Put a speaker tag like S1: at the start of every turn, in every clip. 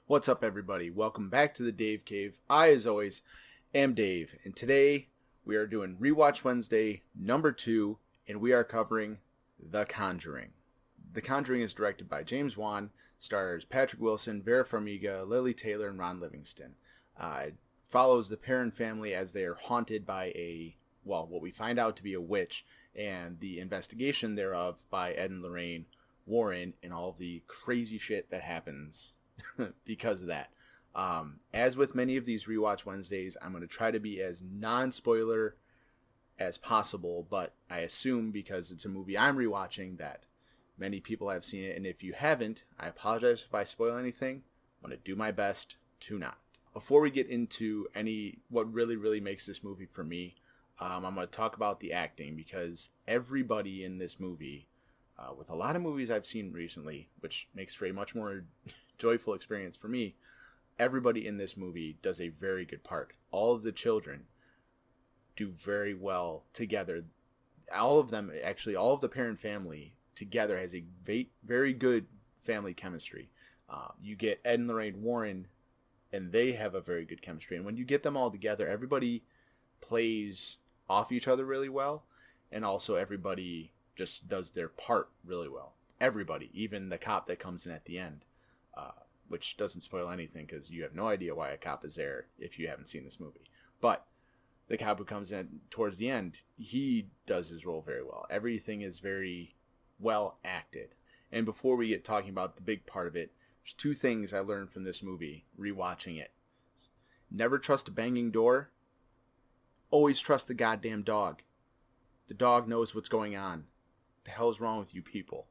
S1: What's up, everybody? Welcome back to the Dave Cave. I, as always, am Dave, and today we are doing Rewatch Wednesday number 2, and we are covering The Conjuring. The Conjuring is directed by James Wan, stars Patrick Wilson, Vera Farmiga, Lily Taylor, and Ron Livingston. It follows the Perron family as they are haunted by what we find out to be a witch, and the investigation thereof by Ed and Lorraine Warren, and all of the crazy shit that happens because of that. As with many of these Rewatch Wednesdays, I'm going to try to be as non-spoiler as possible, but I assume because it's a movie I'm rewatching that many people have seen it, and if you haven't, I apologize if I spoil anything. I'm going to do my best to not. Before we get into what really makes this movie for me, I'm going to talk about the acting, because everybody in this movie, with a lot of movies I've seen recently, which makes for a much more joyful experience for me, everybody in this movie does a very good part. All of the children do very well together. All of them, actually, all of the Perron family together has a very good family chemistry. You get Ed and Lorraine Warren, and they have a very good chemistry. And when you get them all together, everybody plays off each other really well, and also everybody just does their part really well. Everybody, even the cop that comes in at the end. Which doesn't spoil anything because you have no idea why a cop is there if you haven't seen this movie. But the cop who comes in towards the end, he does his role very well. Everything is very well acted. And before we get talking about the big part of it, there's two things I learned from this movie, rewatching it. Never trust a banging door. Always trust the goddamn dog. The dog knows what's going on. What the hell's wrong with you people?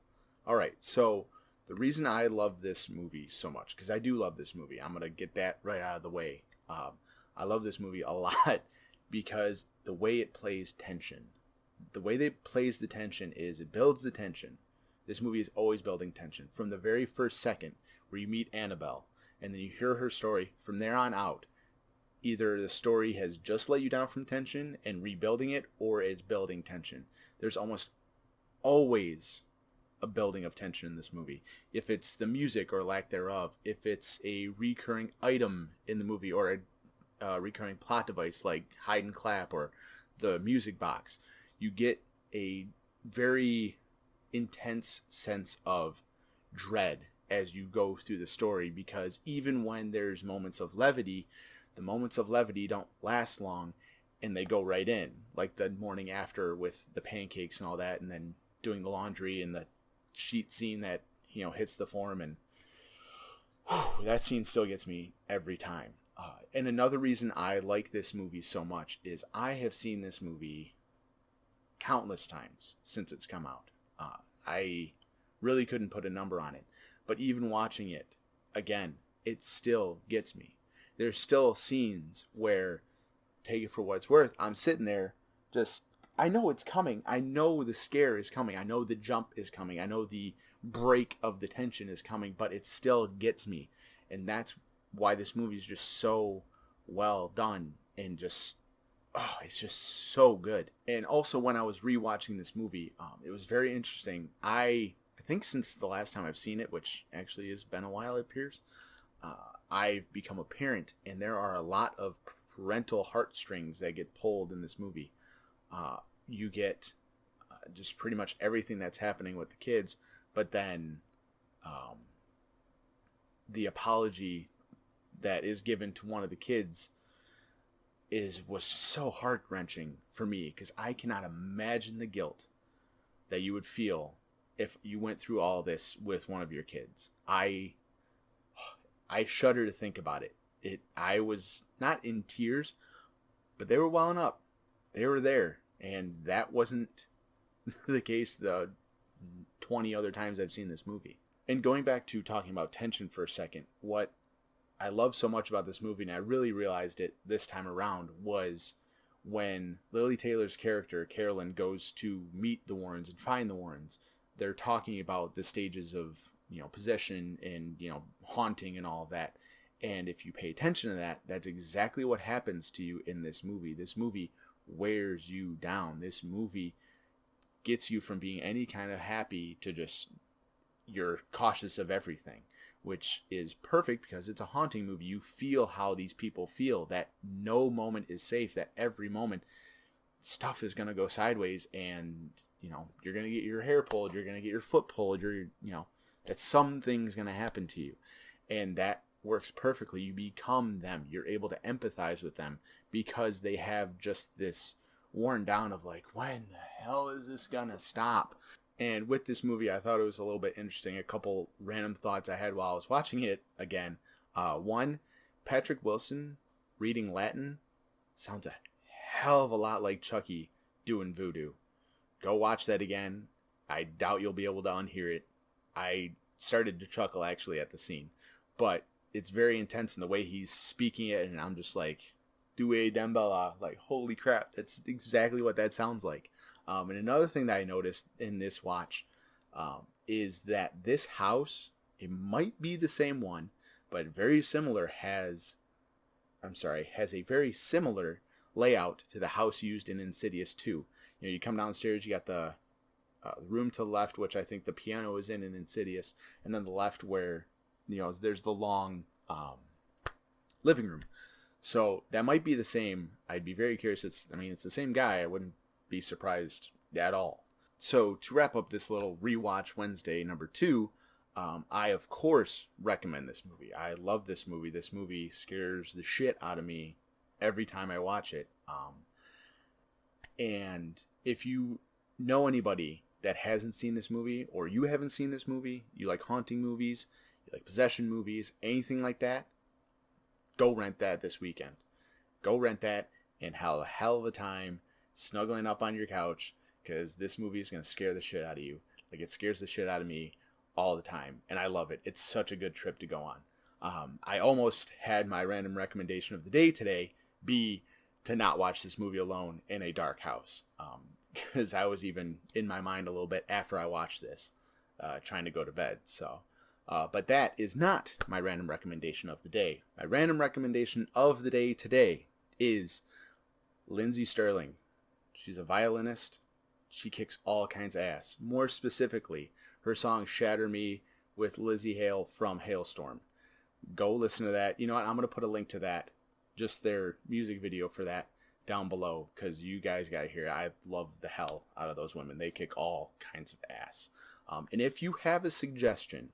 S1: Alright, so the reason I love this movie so much, because I do love this movie, I'm going to get that right out of the way. I love this movie a lot because the way it plays tension. The way it plays the tension is it builds the tension. This movie is always building tension. From the very first second where you meet Annabelle and then you hear her story, from there on out, either the story has just let you down from tension and rebuilding it, or it's building tension. There's almost always a building of tension in this movie. If it's the music or lack thereof, if it's a recurring item in the movie or a recurring plot device like hide and clap or the music box, you get a very intense sense of dread as you go through the story, because even when there's moments of levity, the moments of levity don't last long and they go right in, like the morning after with the pancakes and all that, and then doing the laundry and the sheet scene that hits the form, and that scene still gets me every time. And another reason I like this movie so much is I have seen this movie countless times since it's come out. I really couldn't put a number on it, but even watching it again, it still gets me. There's still scenes where, take it for what it's worth, I'm sitting there just, I know it's coming. I know the scare is coming. I know the jump is coming. I know the break of the tension is coming, but it still gets me. And that's why this movie is just so well done and just, it's just so good. And also when I was rewatching this movie, it was very interesting. I think since the last time I've seen it, which actually has been a while, it appears, I've become a parent, and there are a lot of parental heartstrings that get pulled in this movie. You get just pretty much everything that's happening with the kids, but then the apology that is given to one of the kids was so heart-wrenching for me, because I cannot imagine the guilt that you would feel if you went through all this with one of your kids. I shudder to think about it. I was not in tears, but they were welling up. They were there. And that wasn't the case the 20 other times I've seen this movie. And going back to talking about tension for a second, what I love so much about this movie, and I really realized it this time around, was when Lily Taylor's character, Carolyn, goes to meet the Warrens and find the Warrens. They're talking about the stages of, possession and, haunting and all of that. And if you pay attention to that, that's exactly what happens to you in this movie. This movie wears you down. This movie gets you from being any kind of happy to just you're cautious of everything, which is perfect because it's a haunting movie. You feel how these people feel, that no moment is safe, that every moment stuff is going to go sideways, and you're going to get your hair pulled, you're going to get your foot pulled, that something's going to happen to you. And that works perfectly. You become them. You're able to empathize with them because they have just this worn down of like, when the hell is this going to stop? And with this movie, I thought it was a little bit interesting. A couple random thoughts I had while I was watching it again. One, Patrick Wilson reading Latin sounds a hell of a lot like Chucky doing voodoo. Go watch that again. I doubt you'll be able to unhear it. I started to chuckle actually at the scene, but it's very intense in the way he's speaking it, and I'm just like, Due Dembala, like, holy crap, that's exactly what that sounds like. And another thing that I noticed in this watch is that this house, it might be the same one, but very similar has a very similar layout to the house used in Insidious 2. You come downstairs, you got the room to the left, which I think the piano is in Insidious, and then the left where, there's the long living room. So that might be the same. I'd be very curious. It's the same guy. I wouldn't be surprised at all. So to wrap up this little rewatch Wednesday number 2, I of course recommend this movie. I love this movie. This movie scares the shit out of me every time I watch it. And if you know anybody that hasn't seen this movie, or you haven't seen this movie, you like haunting movies, you like possession movies, anything like that, go rent that this weekend. Go rent that and have a hell of a time snuggling up on your couch, because this movie is going to scare the shit out of you. Like, it scares the shit out of me all the time, and I love it. It's such a good trip to go on. I almost had my random recommendation of the day today be to not watch this movie alone in a dark house, because I was even in my mind a little bit after I watched this, trying to go to bed. So, but that is not my random recommendation of the day. My random recommendation of the day today is Lindsey Sterling. She's a violinist. She kicks all kinds of ass. More specifically, her song Shatter Me with Lizzie Hale from Hailstorm. Go listen to that. You know what? I'm going to put a link to that, just their music video for that, down below, because you guys got to hear it. I love the hell out of those women. They kick all kinds of ass. And if you have a suggestion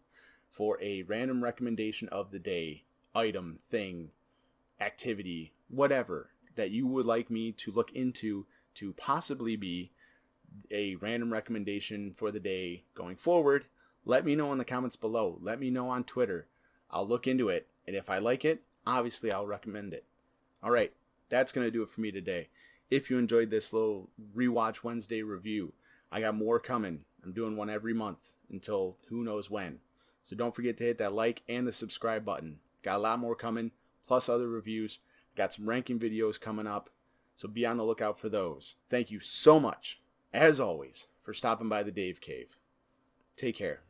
S1: for a random recommendation of the day, item, thing, activity, whatever, that you would like me to look into to possibly be a random recommendation for the day going forward, let me know in the comments below. Let me know on Twitter. I'll look into it, and if I like it, obviously I'll recommend it. All right, that's going to do it for me today. If you enjoyed this little Rewatch Wednesday review, I got more coming. I'm doing one every month until who knows when. So don't forget to hit that like and the subscribe button. Got a lot more coming, plus other reviews. Got some ranking videos coming up, so be on the lookout for those. Thank you so much, as always, for stopping by the Dave Cave. Take care.